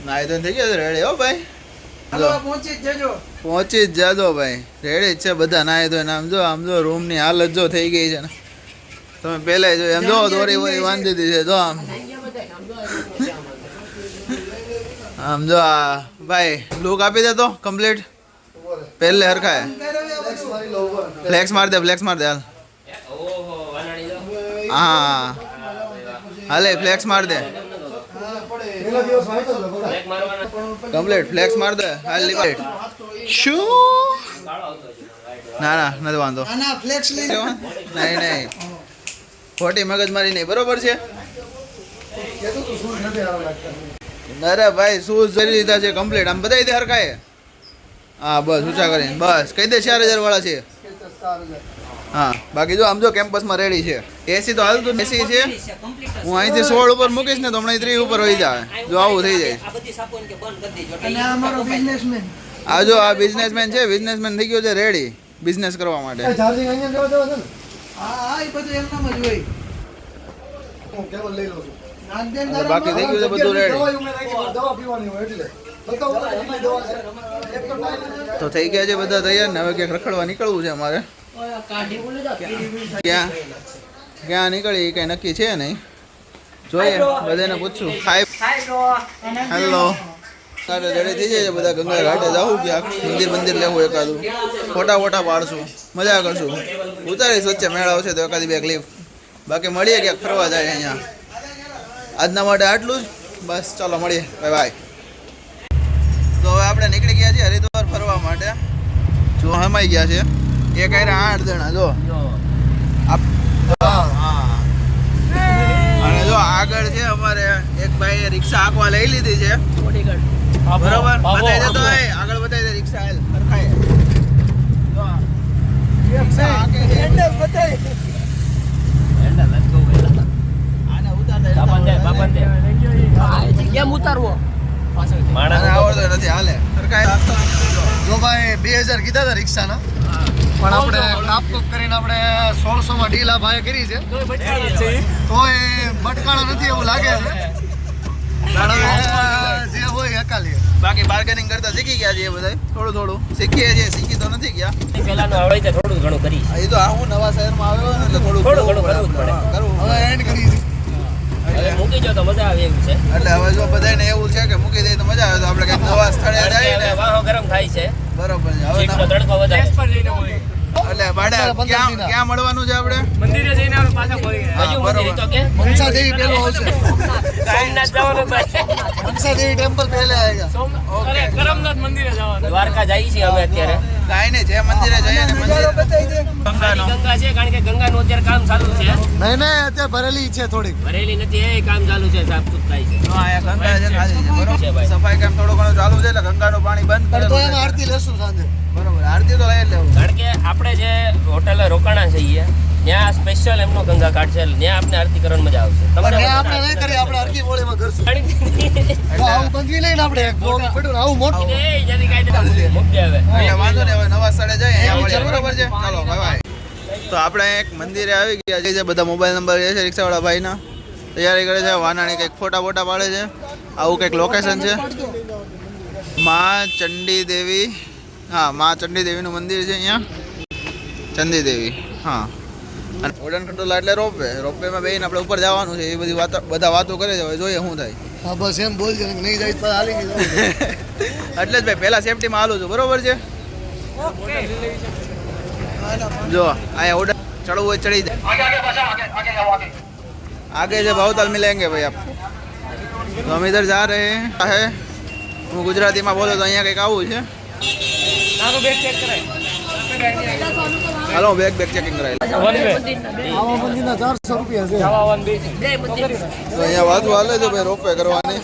નાઈ તો થઈ ગયો રેડી હો ભાઈ પહોંચી જ જાજો ભાઈ રેડી જ છે બધા નાઈ તો આમ જો રૂમ ની હાલત જો થઈ ગઈ છે ને તમે પેલા જો એમ જો દોરી વોરી બાંધી દીધી છે જો આમ જો આ ભાઈ લુક આપી દે તો કમ્પ્લીટ પહેલે હરખાય ફ્લેક્સ માર દે હાલ હા હાલે ફ્લેક્સ માર દે કમ્પ્લીટ ફ્લેક્સ માર દે હાલ લિમિટ શું ના નથી વાંધો નહીં ખોટી મગજ મારી નહીં બરોબર છે અરે ભાઈ શૂઝ જરી લીધા છે કમ્પ્લીટ આમ બધાય દે હરખાય હા બસ ઊંચા કરીને બસ કહી દે 4000 વાળા છે હા બાકી જો આમ જો કેમ્પસમાં રેડી છે એસી તો હાલતું એસી છે હું અહીંથી 16 ઉપર મૂકીશ ને તો હમણાં 30 ઉપર હોઈ જાય જો આવું થઈ જાય આ જો આ બિઝનેસમેન છે બિઝનેસમેન થઈ ગયો છે રેડી બિઝનેસ કરવા માટે બાકી થઈ ગયું છે બધું રેડી તો થઈ ગયા છે બધા તૈયાર ને હવે ક્યાંક રખડવા નીકળવું છે અમારે ક્યાં નીકળી કઈ નક્કી છે નહીં જોઈએ બધાને પૂછું હેલો રેડી થઈ જાય બધા ગંગા ઘાટે જવું ક્યાંક મંદિર લેવું એકાદું ફોટા પાડશું મજા કરશું ઉતારીશ વચ્ચે મેળ આવશે તો એકાદી બે ક્લિપ બાકી મળીએ ક્યાંક ફરવા જાય અહીંયા આજના માટે આટલું જ બસ ચાલો મળીએ બાય બાય તો હવે આપણે નીકળી ગયા છીએ હરિદ્વાર ફરવા માટે જો હમાઈ ગયા છે એક આયરા 8 જણા જો અને જો આગળ છે અમારે એક ભાઈ રિક્ષા આંકવા લઈ લીધી છે બરોબર બતાવી દે તો આગળ બતાવી દે રિક્ષા હાલ સરખાય જો રિક્ષા આકે હેન્ડલ બતાવી હેન્ડલ લેટ્સ ગો વેલા આને ઉતાર દે બાપન દે કેમ ઉતારવો માણસ આવડતો નથી હાલે સરખાય જો ભાઈ 2000 કીધા હતા રિક્ષાના પણ આપણે કાપ કરીને આપણે 1600 માં ડીલ આ ભાઈ કરી છે તો એ બટકાળો નથી એવું લાગે છે જે હોય એકાલી બાકી બાર્ગેનિંગ કરતા શીખી ગયા છે એ બધા થોડું શીખીએ છીએ શીખી તો નથી ગયા પેલાનું આવડે છે થોડું ઘણું કરી એ તો હું નવા શહેરમાં આવ્યો ને એટલે થોડું ઘણું કરવું પડે હવે એન્ડ કરી હવે મૂકી જો તો મજા આવે એવું છે એટલે હવે જો બધાને એવું છે કે મૂકી દઈએ તો મજા આવે તો આપણે કઈ નવા સ્થળે જઈએ ને વાહો ગરમ થાય છે બરોબર છે હવે ચીકનો તડકો વધારે એટલે બાડા ક્યાં મળવાનું છે આપણે મંદિરે જઈને આપણે પાછા પડી ગયા હજુ મંદિર તો કે મનસા દેવી પેલો આવશે સોમનાથ જવાનું ભાઈ મનસા દેવી ટેમ્પલ પહેલે આવેગા અરે કરમનાથ મંદિરે જવાનું દ્વારકા જઈએ છીએ અમે અત્યારે કાઈ નહીં જે મંદિરે જઈએ ને મંદિર ગંગા છે કારણ કે ગંગાનું અત્યારે કામ ચાલુ છે નહીં અત્યારે ભરેલી છે થોડીક ભરેલી નથી એ કામ ચાલુ છે સાફ સુથ થાય છે હા અહીંયા ગંગા છે ખાલી છે બરોબર સફાઈ કામ થોડું ઘણું ચાલુ છે એટલે ગંગાનું પાણી બંધ તો કરેલું એમાં છે આરતી લેશું સાંજે બરોબર આરતી તો લઈ લેવું કારણ કે આપણે જે હોટલે રોકાણા છીએ ત્યાં સ્પેશિયલ એમનો ગંગા ઘાટ છે ત્યાં આપણે આરતી કરવાની મજા આવશે પણ આપણે નહીં કરીએ આપણે હરકી બોળીમાં કરશું તો આવું બંધવી લઈને આપણે એક બોલ પડ્યું આવું મોટું એટલે વાંધો નહીં હવે નવા સ્થળે જઈએ અહીંયા મળીએ બરોબર છે ચાલો બાય તો આપણે એક મંદિરે આવી ગયા છે બધા મોબાઈલ નંબર છે રિક્ષાવાળા ભાઈના તૈયારી કરે છે વાનાણી કંઈક ફોટા પાડે છે આવું કંઈક લોકેશન છે માં ચંડી દેવી હા માં ચંડી દેવીનું મંદિર છે અહીંયા ચંડી દેવી હા અને ઉડાન ખટોલા એટલે રોપવેમાં બેહીને આપણે ઉપર જવાનું છે એ બધી બધા વાતો કરે છે હવે જોઈએ શું થાય હા બસ એમ બોલજો નહીં જાય તો હાલી ગઈ એટલે જ ભાઈ પહેલાં સેફટીમાં હાલું છું બરોબર છે જો અહીંયા ઉડાન ચડવું હોય ચડી જાય आगे से भावताल मिलेंगे भाई आप तो हम इधर जा रहे हैं હું ગુજરાતીમાં બોલો તો અહીંયા કંઈક આવું છે હાલો બેગ ચેકિંગ કરાવી આવા મંદિરના 400 રૂપિયા છે તો અહીંયા વાતો હાલે છે ભાઈ રોપવે કરવાની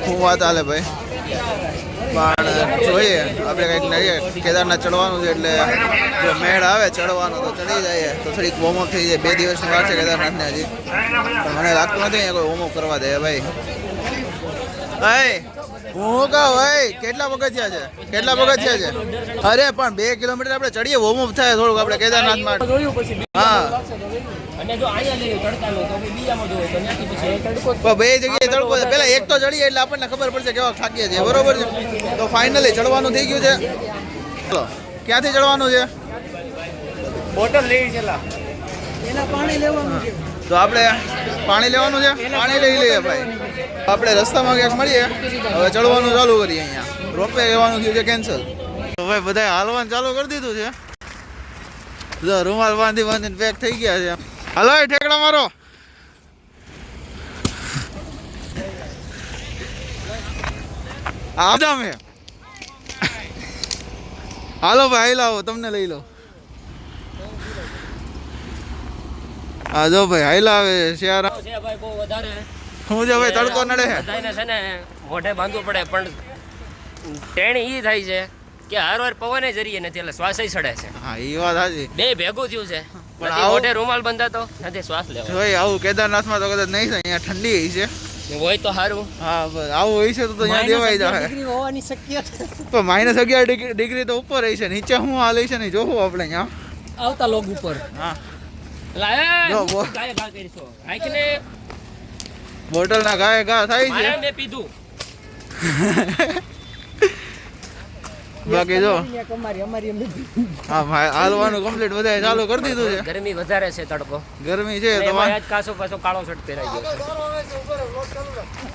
શું વાત હાલે ભાઈ પણ જોઈએ આપણે કંઈક નહીં કેદારનાથ ચડવાનું છે એટલે જો મેળ આવે ચડવાનો તો ચડી જાય તો થોડીક વોર્મઅપ થઈ જાય 2 દિવસની વાર છે કેદારનાથને હજી પણ મને લાગતું નથી અહીંયા કોઈ વોર્મઅપ કરવા દે ભાઈ હું કહું ભાઈ કેટલા પગથિયા છે અરે પણ 2 કિલોમીટર આપણે ચડીએ વોર્મઅપ થાય થોડુંક આપણે કેદારનાથ માટે હા અને જો અહીંયા લઈએ તડકાનો તો પછી બીજામાં જોવો તો ત્યાંથી પછી તડકો પણ બે જગ્યાએ તડકો છે. પેલા એક તો ચડીએ એટલે આપણને ખબર પડશે કેવા થાકીએ છીએ, બરોબર છે? તો ફાઇનલી ચડવાનું થઈ ગયું છે. ચલો, ક્યાંથી ચડવાનું છે? બોટલ લેવી છે તો આપણે પાણી લેવાનું છે, પાણી લઈ લઈએ ભાઈ. આપણે રસ્તામાં ક્યાંક મળીએ, હવે ચડવાનું ચાલુ કરીએ. અહીંયા રોપવે લેવાનું થયું છે કેન્સલ. તો ભાઈ બધાએ હાલવાનું ચાલુ કરી દીધું છે. જો રૂમાલ બાંધી બાંધીને પેક થઈ ગયા છે. હાલો એ ઠેકડા મારો. આજા મેં હાલો ભાઈ લાવો, તમને લઈ લો. હા જો ભાઈ હાઈલા આવે શિયારા છે ભાઈ બહુ વધારે. હું છે ભાઈ તડકો નડે છે. બધાને છે ને મોઢે બાંધવું પડે, પણ ટેણી ઈ થાય છે કે હારવાર પવને જરીએ નથી એટલે શ્વાસ ચડે છે. હા એ વાત સાચી. બે ભેગું થયું છે. પણ નથી આવું- મોઢે રૂમાલ બંધાતો નથી શ્વાસ લેવો. જોઈ આવું કેદારનાથમાં તો કદાચ નહીં થાય, અહીંયા ઠંડી હોય છે. હોય તો સારું. હા બસ આવું હોય છે તો અહીંયા દેવાઈ જાય. હોવાની શક્યતા પણ -11 ડિગ્રી તો ઉપર હોય છે, નીચે શું હાલ છે નહીં જોવું આપણે અહીંયા. આવતા લોગ ઉપર હા લાય જો બોલ. ગાય ગા કરીશો આખને બોટલના ઘાએ ઘા થાય છે. મારે મેં પીધું. બાકી જો અમારી હા ભાઈ હાલવાનું કમ્પ્લીટ બધાએ ચાલુ કરી દીધું છે. ગરમી વધારે છે તડકો. ગરમી છે તો એમાં આજ કાસો પાછો કાળો શર્ટ પહેરાઈ ગયો છે.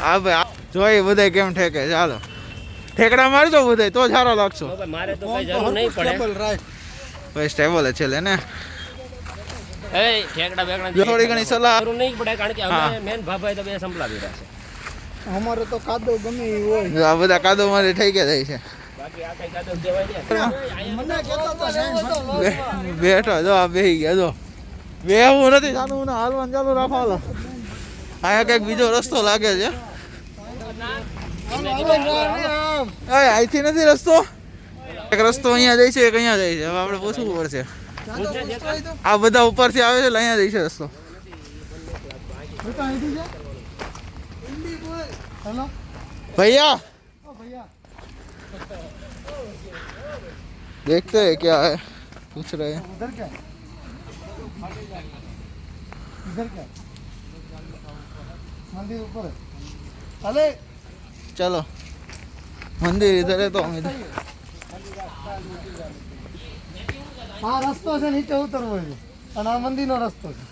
હા ભાઈ જોઈ બધા કેમ ઠેકે. ચાલો ઠેકડા મારજો બધા તો સારો લાગશો. હવે મારે તો કઈ જરૂર નહીં પડે. ભાઈ સ્ટેબલ છે લે ને. એ ઠેકડા બેકડા જો થોડી ઘણી સલાહ. જરૂર નહીં પડે, કારણ કે હા. અમે મેન ભાભાઈ તો બે સંભળાવી રહ્યા છે. અમારે તો કાદવ ગમે એ હોય. જો આ બધા કાદો મારે થઈ ગયા જાય છે. બાકી આ કઈ કાદવ કહેવાય ને. મને કહેતો તો નહીં. બેઠો જો આ બેહી ગયા જો. બેહવું નથી ચાલુ ને હાલવાનું ચાલુ રાખો. હાલો અહીંયા કંઈક બીજો રસ્તો લાગે છે. અહીંથી નથી રસ્તો. એક રસ્તો અહીંયા જાય છે, એક અહીંયા જાય છે. હવે આપણે પૂછવું પડશે. આ બધા ઉપરથી આવે છે એટલે અહીંયા જાય છે રસ્તો. હેલો भैया भैया देखते हैं क्या है, पूछ रहे हैं. उधर क्या इधर क्या मंदिर ऊपर है. अरे चलो मंदिर इधर है तो हम इधर. આ રસ્તો છે નીચે ઉતરવો છે અને આ મંદિરનો રસ્તો છે.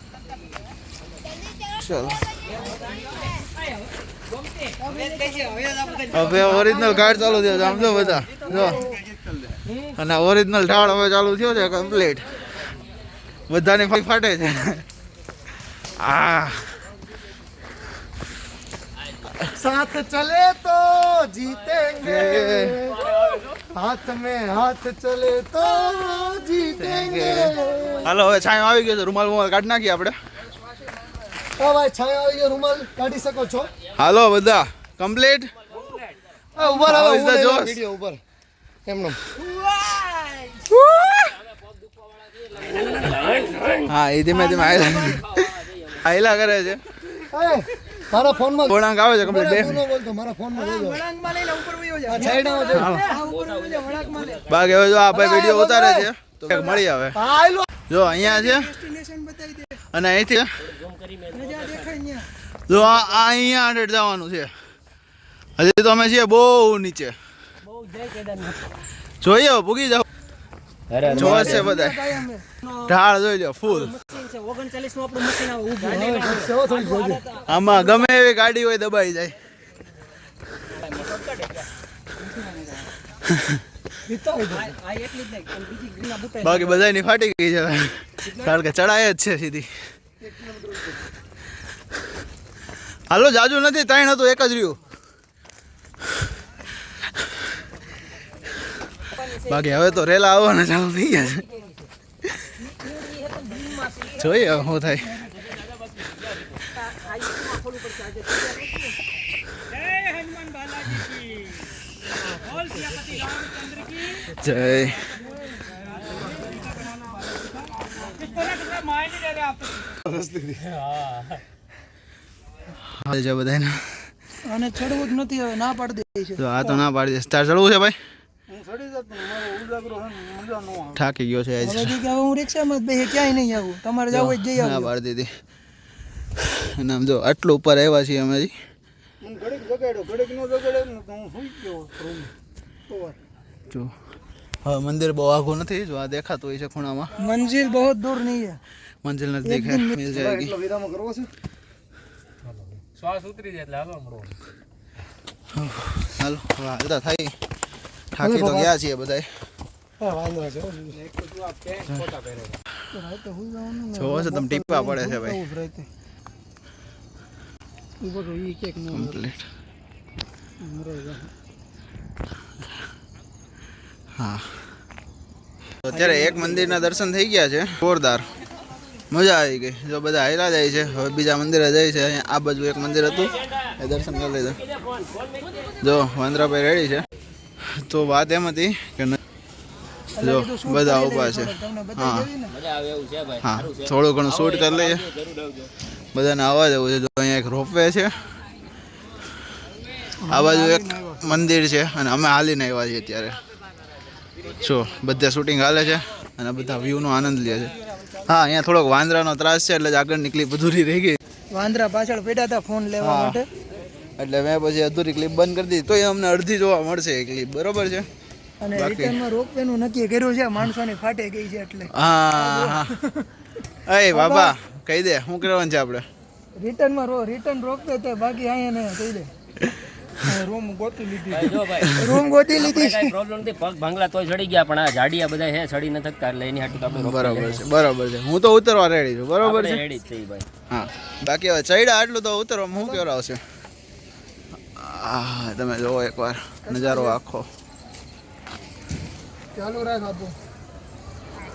चलो હવે ઓરિજિનલ ગાર્ડ ચાલુ થયો છે. આમ જો બધા જો, અને ઓરિજિનલ ઢાળ હવે ચાલુ થયો છે કમ્પ્લીટ. બધાની ફાટે છે. આ साथ चले तो जीतेंगे, हाथ में हाथ चले तो जीतेंगे. હાલો હવે છાંયો આવી ગયો છે. રૂમાલ રૂમાલ કાઢી નાખીએ આપણે. ઓ ભાઈ છાયા આવી ગયો, રૂમાલ કાઢી શકો છો. હાલો બધા કમ્પ્લીટ. ઉભા How is the Josh? Video ઉપર એમનો. હા એ ધીમે ધીમે આયલા કરે છે. એ મારા ફોનમાં વળાંક આવે છે કમ્પ્લીટ. બોલો બોલતો મારા ફોનમાં જોજો. વળાંકમાં લઈને ઉપર વયો જા. સાઈડમાં જોજો. બાકી હવે જો આ ભાઈ વિડીયો ઉતારે છે તો કંઈક મળી આવે. હાલો જો અહીંયા છે અને અહીંથી જો આ અહીંયા આગળ જવાનું છે. હજી તો અમે છીએ બહુ નીચે. જોઈએ હવે પૂગી જાવ. જોવા છે બધા ઢાળ જોઈ લો ફૂલ. 39 નું આપણું મશીન આવે ઊભું. સેવો થોડી જોજો. આમાં ગમે એવી ગાડી હોય દબાઈ જાય. આ એટલી જ નહીં પણ બીજી ગ્રીના બુટાઈ. બાકી બધાની ફાટી ગઈ છે કારણ કે ચડાય જ છે સીધી. હાલો જાજુ નથી, ત્રણ હતું એક જ રહ્યું. બાકી હવે તો રેલા આવવાના ચાલુ થઈ ગયા છે. જોઈએ હવે શું થાય. જય હાલ છે બધાને. અને ચડવું જ નથી હવે ના પાડી દે છે. તો આ તો ના પાડી દે. તાર ચડવું છે ભાઈ? થાકી ગયો છે આજ. હવે કે હું રિક્ષામાં જ બેસી ક્યાંય નહીં આવું, તમારે જવું હોય તો જઈ ના આવું. પાડી દીધી. અને આમ જો આટલું ઉપર આવ્યા છીએ અમે હજી. જો હવે મંદિર બહુ આઘું નથી, જો આ દેખાતું હોય છે ખૂણામાં. મંજિલ બહુ દૂર નહીં है. મંજિલ નજદીક હે, મિલ જાયેગી. વિરામ કરવો છે. શ્વાસ ઉતરી જાય એટલે હાલો મળો. હાલો હવે હાલતા થાય. થાકી તો ગયા છીએ બધાય. વાંધો છે. જોવો છો તમે ટીપા પડે છે ભાઈ. કમ્પ્લીટ. હા અત્યારે એક મંદિરના દર્શન થઈ ગયા છે, જોરદાર મજા આવી ગઈ. જો બધા હાયલા જાય છે, હવે બીજા મંદિરે જાય છે. અહીંયા આ બાજુ એક મંદિર હતું, એ દર્શન કરી લીધા. જો વાંદરાભાઈ રેડી છે. તો વાત એમ હતી કે જો બધા ઊભા છે. હા હા થોડું ઘણું શૂટ કરી લઈએ, બધાને અવાજ આવું છે. જો અહીંયા એક રોપવે છે, આ બાજુ એક મંદિર છે, અને અમે હાલીને આવ્યા છીએ અત્યારે. જો બધા શૂટિંગ હાલે છે અને બધા વ્યૂનો આનંદ લે છે. હા અહીંયા થોડોક વાંદરાનો ત્રાસ છે, એટલે જ આગળની ક્લિપ અધૂરી રહી ગઈ. વાંદરા પાછળ પડ્યા હતા ફોન લેવા માટે, એટલે મેં પછી અધૂરી ક્લિપ બંધ કરી દીધી. તોય અમને અડધી જોવા મળશે એ ક્લિપ, બરોબર છે. અને રિટર્નમાં રોપવેનું નક્કી કર્યું છે, માણસોની ફાટે ગઈ છે એટલે. હા હા અય બાબા કહી દે શું કરવાનું છે આપણે. રિટર્નમાં રિટર્ન રોપવે તો બાકી અહીંયા ને કહી દે. રૂમ ગોતી લીધી. જો ભાઈ રૂમ ગોતી લીધી. કઈ પ્રોબ્લેમ નથી, પગ ભાંગલા તોય ચડી ગયા, પણ આ જાડિયા બધા હે ચડી ન થકતા, એટલે એની હાટુ તો આપણે બરાબર છે, બરાબર છે. હું તો ઉતરવા રેડી છું, બરોબર છે. રેડી જ થઈ ભાઈ. હા બાકી હવે ચડ્યા આટલું તો ઉતરવા હું કેવડાવ આવશે. હા તમે જોવો એકવાર નજારો આખો. ચાલુ રાખ આપો.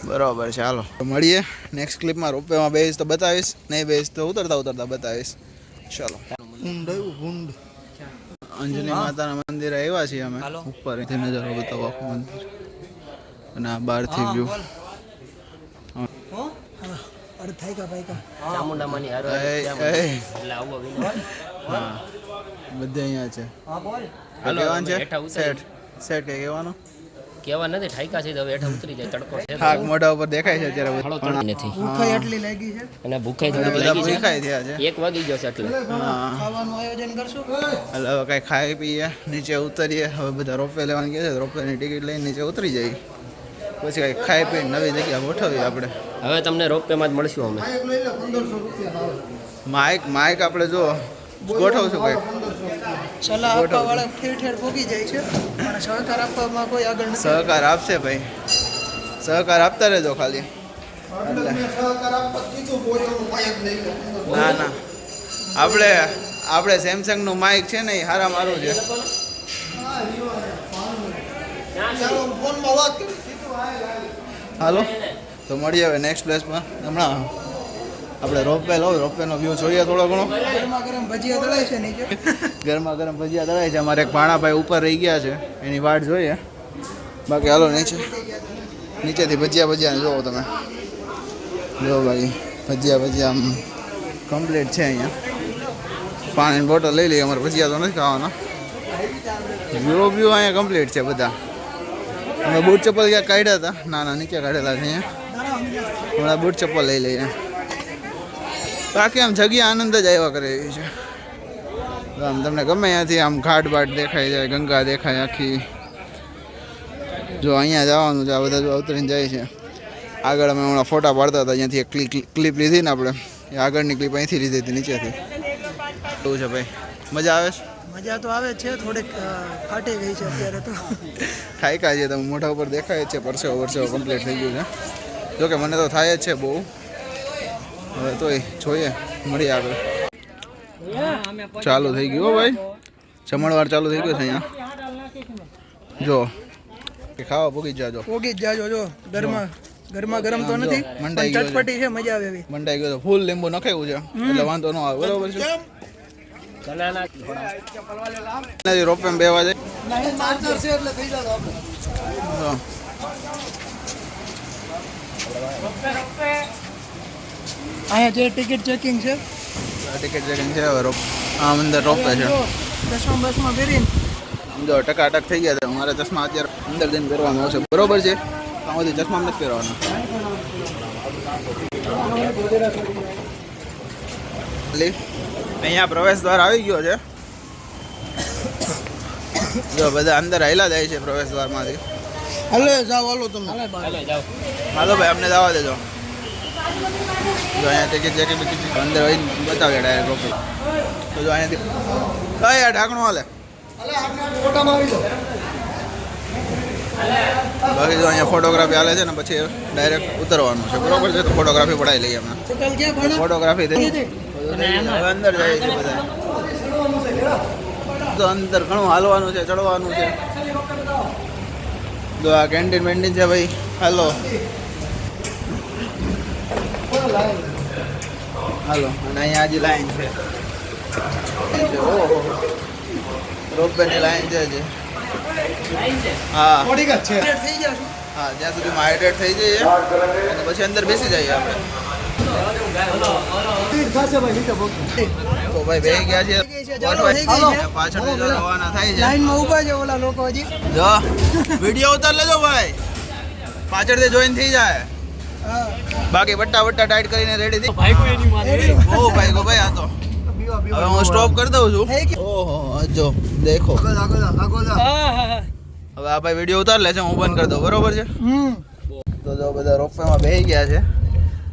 બરાબર છે હાલો મળીએ નેક્સ્ટ ક્લિપમાં. રોપવેમાં બેસીશ તો બતાવીશ, નહીં બેસીશ તો ઉતરતા ઉતરતા બતાવીશ. ચાલો અંજની માતાના મંદિરે આવ્યા છીએ અમે. ઉપર નજારો બતાવો આખું મંદિર, અને આ બહારથી વ્યૂ. અરે થાય કા ભાઈ કા ચામુંડામાંની હારો એટલે આવો વિનો. હા બધે અહીંયા છે. હાલો કહેવાનું છે હેઠા ઉતરી. સેટ સેટ કઈ કહેવાનું કેવા નથી, ઠાઈકા છે તો હવે હેઠા ઉતરી જાય, તડકો છે થાક મોઢા ઉપર દેખાય છે અત્યારે. હાલો તડકો નથી, ભૂખાઈ એટલી લાગી છે. અને ભૂખાઈ થોડીક બધા લાગી ભૂખાઈ થયા છે. છે, 1 વાગી ગયો છે એટલે. હા ખાવાનું આયોજન કરશું. એટલે હવે કાંઈ ખાઈ પીએ, નીચે ઉતરીએ. હવે બધા રોપવે લેવાની કહે છે, રોપવેની ટિકિટ લઈને નીચે ઉતરી જઈએ, પછી કાંઈ ખાઈ પીને નવી જગ્યા ગોઠવીએ આપણે. હવે તમને રોપવેમાં જ મળશું અમે. માઇક આપણે જો ગોઠવશું કંઈક. સલાહ આપવા વાળા ઠેર ઠેર ભોગી જાય છે, પણ સહકાર આપવામાં કોઈ આગળ નથી. સહકાર આપશે ભાઈ, સહકાર આપતા રહેજો ખાલી. એટલે ના ના આપણે સેમસંગનું માઇક છે ને એ સારા મારું છે. હાલો તો મળીએ હવે નેક્સ્ટ પ્લેસમાં. હમણાં આપણે રોપવેનો વ્યૂ જોઈએ થોડો ઘણો. ગરમા ગરમ ભજીયા તળાય છે નીચે. ગરમા ગરમ ભજીયા તળાય છે. અમારે એક ભાણાભાઈ ઉપર રહી ગયા છે, એની વાટ જોઈએ. બાકી હાલો નીચેથી ભજીયા જોવો તમે. જો ભાઈ ભજીયા આમ કમ્પ્લીટ છે અહીંયા. પાણીની બોટલ લઈ લઈએ, અમારે ભજીયા તો નથી ખાવાના. વ્યૂ અહીંયા કમ્પ્લીટ છે બધા. અમે બૂટ ચપ્પલ ક્યાંક કાઢ્યા હતા, ના નીચે કાઢેલા છે અહીંયા. હમણાં બૂટ ચપ્પલ લઈ લઈએ. બાકી આમ જગ્યા આનંદ જ આવ્યા કરે એવી છે. આમ તમને ગમે ત્યાંથી આમ ઘાટ બાટ દેખાઈ જાય, ગંગા દેખાય આખી. જો અહીંયા જવાનું છે, આ બધા જો ઉતરીને જાય છે. આગળ અમે હમણાં ફોટા પાડતા હતા, અહીંયાથી એક ક્લિપ લીધી ને આપણે, એ આગળની ક્લિપ અહીંથી લીધી હતી નીચેથી. એવું છે ભાઈ, મજા આવે છે? મજા તો આવે છે, થોડીક ફાટી ગઈ છે અત્યારે તો. થાયકા છે, તમે મોઢા ઉપર દેખાય જ છે, પરસેવો કમ્પ્લીટ થઈ ગયું છે. જોકે મને તો થાય જ છે બહુ. હવે તોય જોઈએ, મળીએ આગળ. ચાલુ થઈ ગયું ભાઈ, જમણવાર ચાલુ થઈ ગયો છે અહીંયા. જો કે ખાવા પોગી જ જાજો. જો ગરમા ગરમ તો નથી, મંડાઈ પણ ગયો છે. ચટપટી છે, મજા આવે એવી. મંડાઈ ગયો, ફૂલ લીંબુ નખાયું છે એટલે વાંધો ન આવે, બરોબર છે. રોપવે બેવા જાય. અહીંયા જે ટિકિટ ચેકિંગ છે, ટિકિટ ચેકિંગ છે. હવે આમ અંદર રોપવે છે. 10માં બસમાં બેરીને જો ટકાટક થઈ ગયા હતા. મારે ચશ્મા અત્યારે અંદર જઈને પહેરવાનો આવશે બરોબર છે આમાંથી ચશ્મા નથી પહેરવાના અહીંયા પ્રવેશ દ્વાર આવી ગયો છે જો બધા અંદર આવેલા જાય છે પ્રવેશ દ્વારમાંથી હાલો જાઓ હાલો તમે હાલો ભાઈ અમને જવા દેજો જો અહીંયા ટિકિટ અંદર હોય બતાવે ડાયરેક્ટ રોકી તો જો અહીંયાથી કઈ આ ઢાંકણું હાલે ફોટામાં આવી જાઓ બાકી જો અહીંયા ફોટોગ્રાફી હાલે છે ને પછી ડાયરેક્ટ ઉતરવાનું છે બરોબર છે તો ફોટોગ્રાફી પડાવી લઈએ અમે હોટલ ક્યાં ભણા ફોટોગ્રાફી થઈ હવે અંદર જાય છે બધા તો અંદર ઘણું હાલવાનું છે ચડવાનું છે જો આ કેન્ટીન વેન્ટીન છે ભાઈ હાલો હાલો અને અહીંયા હજી લાઈન છે ઓહો રોપવેની લાઈન છે હજી હા બોડીગાર્ડ છે થઈ જશે હા જ્યાં સુધી હાઇડ્રેટ થઈ જઈએ અને પછી અંદર બેસી જઈએ આપણે તીર ખાશે ભાઈ નીચે પગ તો ભાઈ બેસી ગયા છે ચાલો થઈ ગઈ છે પાછળથી જો રવાના થાય છે લાઈનમાં ઊભા છે ઓલા લોકો હજી જો વિડીયો ઉતાર લેજો ભાઈ પાછળથી જોઈન થઈ જાય હા બાકી બટ્ટા ટાઈટ કરીને રેડી થઈ ભાઈ કોઈ એની માને ઓ ભાઈ ગો ભાઈ આ તો બીવા હવે હું સ્ટોપ કરી દઉં છું થઈ ગઈ ઓહો જો દેખો આગળ હા હા હવે આ ભાઈ વિડીયો ઉતાર લે છે હું બંધ કરી દઉં બરોબર છે હમ તો જો બધા રોપવેમાં બેસી ગયા છે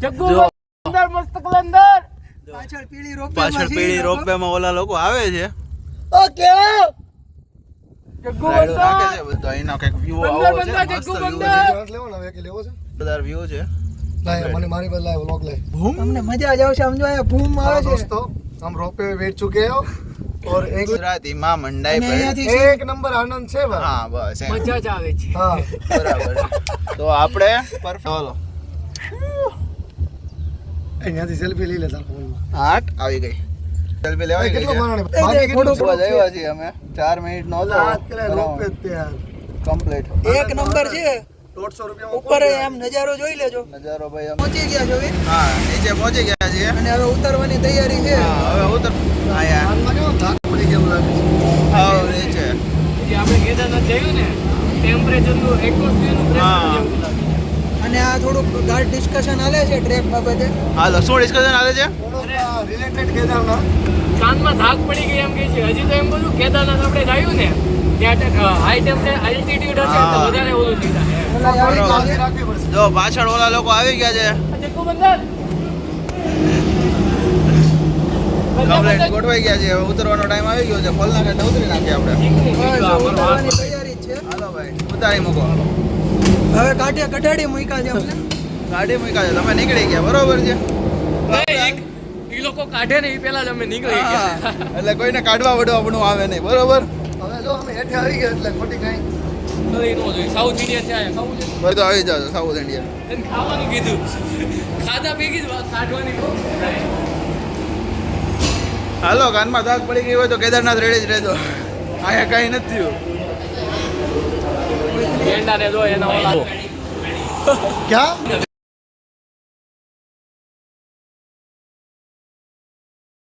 જગ્ગુ જો અંદર મસ્ત કલંદર પાછળ પીળી રોપ પાછળ પીળી રોપવેમાં ઓલા લોકો આવે છે ઓકે જગ્ગુ રાઈડો નાખે છે બધો અહીંનો કંઈક વ્યૂ આવો છે બંદર, મસ્ત જગ્ગુ વ્યૂ બંદર. છે લેવો ને હવે કે લેવો છે બધા વ્યૂ છે લાય મને મારી પાસે લાય વ્લોગ લે તમને મજા જ આવશે સમજો અહીંયા ભૂમ આવે છે दोस्तों हम रोपे में बैठ चुके हैं और एक ગુજરાતી માં મંડાઈ અને ભાઈ અહીંયાથી एक नंबर आनंद છે ભાઈ હા બસ એમ. મજા જ આવે છે હા બરાબર તો આપણે પરફેક્ટ ચાલો અહીંયાથી સેલ્ફી લઈ લેતા ફોનમાં 8 આવી ગઈ સેલ્ફી લેવાઈ ગઈ કેટલો છે માણસ બાકી કેટલું જોવા જ આવ્યા છીએ અમે 4 મિનિટ નો વાત કરે રોપે જ તે યાર કમ્પ્લીટ એક નંબર છે 150 રૂપિયામાં ઉપર એમ નજારો જોઈ લેજો નજારો ભાઈ અમે પહોંચી ગયા છો હા નીચે પહોંચી ગયા છીએ અને હવે ઉતરવાની તૈયારી છે હા હવે ઉતર આયા હાલમાં કેવો ધાક પડી ગયો લાગે છે હા નીચે જે આપણે કેદારનાથ જયું ને ટેમ્પરેચરનું એટમોસ્ફિયરનું હા. પ્રેશર જેવું લાગે અને આ થોડુંક ગાઢ ડિસ્કશન હાલે છે ટ્રેક બાબતે હાલો શું ડિસ્કશન હાલે છે રિલેટેડ કેદારનાથ ચાંદમાં ધાક પડી ગઈ એમ કે છે હજી તો એમ બોલું કેદારનાથ આપણે જાયું ને ત્યાં હાઈ ટેમ્પરેચર આલ્ટિટ્યુડ હશે તો હા. વધારે ઓલું થઈ જાય ઓલા આવી ગયા કાળજી છે. રાખવી પડશે જો પાછળ ઓલા લોકો આવી ગયા છે જગ્ગુ બંદર કમ્પ્લીટ ગોઠવાઈ ગયા છે હવે ઉતરવાનો ટાઈમ આવી ગયો છે ફોલ નાખે તો ઉતરી નાખીએ આપણે બસ, ઉતરવાની તૈયારી જ છે હાલો ભાઈ ઉતારી મૂકો હવે કાઢે કઢાડી મૂક્યા છે અમને ગાડી મૂક્યા છે તમે નીકળી ગયા બરોબર છે એ લોકો કાઢે ને એ પહેલા જ અમે નીકળી હા, ગયા એટલે કોઈને કાઢવા વડવાનું આવે નહીં બરોબર હવે જો અમે હેઠે આવી ગયા એટલે ખોટી કઈ નહીં નો જોઈએ સાઉથ ઇન્ડિયન છે આયા ખાવું છે બધું આવી જાવ સાઉથ ઇન્ડિયન એને ખાવાનું કીધું ખાધા ભેગી જ વાત કાઢવાની હાલો કાનમાં દાગ પડી ગઈ હોય તો કેદારનાથ રેડી જ રહેજો અહીંયા કઈ નથી થયું ગેંડાને જો એના ઓલા ક્યાં